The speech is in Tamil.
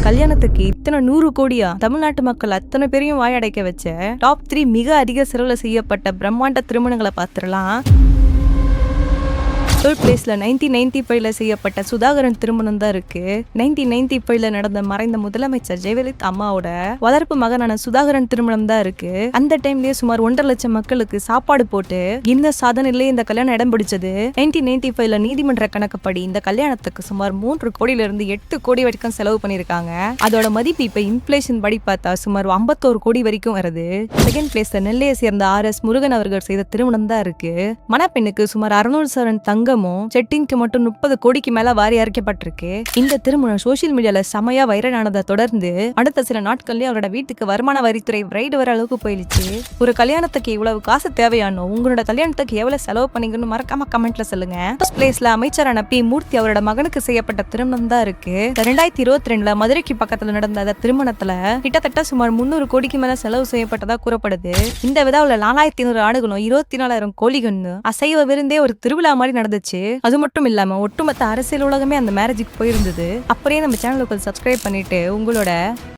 கல்யாணத்துக்கு இத்தனை 100 கோடியா தமிழ்நாட்டு மக்கள் அத்தனை பேரையும் வாயடைக்க வச்ச டாப் 3 மிக அதிக செலவுல செய்யப்பட்ட பிரம்மாண்ட திருமணங்களை பார்த்துடலாம். தேர்ட் பிளேஸ்ல 1995ல செய்யப்பட்ட சுதாகரன் திருமணம் தான் இருக்கு. 1995ல நடந்த மறைந்த முதலமைச்சர் ஜெயலலிதா அம்மாவோட வளர்ப்பு மகனான சுதாகரன் திருமணம் தான் இருக்கு. அந்த டைம்லயே சுமார் 1.5 லட்சம் மக்களுக்கு சாப்பாடு போட்டு இந்த சாதனையிலே இந்த கல்யாணம் இடம் பிடிச்சது. 1995ல நீதிமன்ற கணக்குப்படி இந்த கல்யாணத்துக்கு சுமார் 3 கோடியில இருந்து 8 கோடி வரைக்கும் செலவு பண்ணிருக்காங்க. அதோட மதிப்பு இப்ப இன்ஃபிளேஷன் படி பார்த்தா சுமார் 51 கோடி வரைக்கும் வருது. செகண்ட் பிளேஸ்ல நெல்லையை சேர்ந்த RS முருகன் அவர்கள் செய்த திருமணம் தான் இருக்கு. மணப்பெண்ணுக்கு சுமார் 600 சவரன் தங்கமும் செட்டிங்க்கு மட்டும் 30 கோடிக்கு மேல வாரி அரைக்கப்பட்டிருக்கு. இந்த திருமணம் சோசியல் மீடியால செமையா வைரலானதை தொடர்ந்து அடுத்த சில நாட்கள்லயே அவரோட வீட்டுக்கு வருமான வரித்துறை ரைடு வர அளவுக்கு போயிடுச்சு. ஒரு கல்யாணத்துக்கு இவ்வளவு காசு தேவையானோ உங்களோட கல்யாணத்துக்கு எவ்வளவு செலவு பண்ணீங்கன்னு மறக்காம கமெண்ட்ல சொல்லுங்க. ஃபர்ஸ்ட் பிளேஸ்ல அமைச்சரான பி மூர்த்தி அவரோட மகனுக்கு செய்யப்பட்ட திருமணம் தான் இருக்கு. 2022ல மதுரைக்கு பக்கத்துல நடந்த அந்த திருமணத்துல கிட்டத்தட்ட சுமார் 300 கோடிக்கு மேல செலவு செய்யப்பட்டதா கூறப்படுது. இந்த விழாவில் 4500 ஆடுகளும் 24,000 கோழிகள்னு அசைவ விருந்தே ஒரு திருவிழா மாதிரி நடந்துச்சு. அது மட்டும் இல்லாம ஒட்டுமொத்த அரசியல் உலகமே அந்த மேரேஜுக்கு போயிருந்தது. அப்படியே நம்ம சேனலுக்கு சப்ஸ்கிரைப் பண்ணிட்டு உங்களோட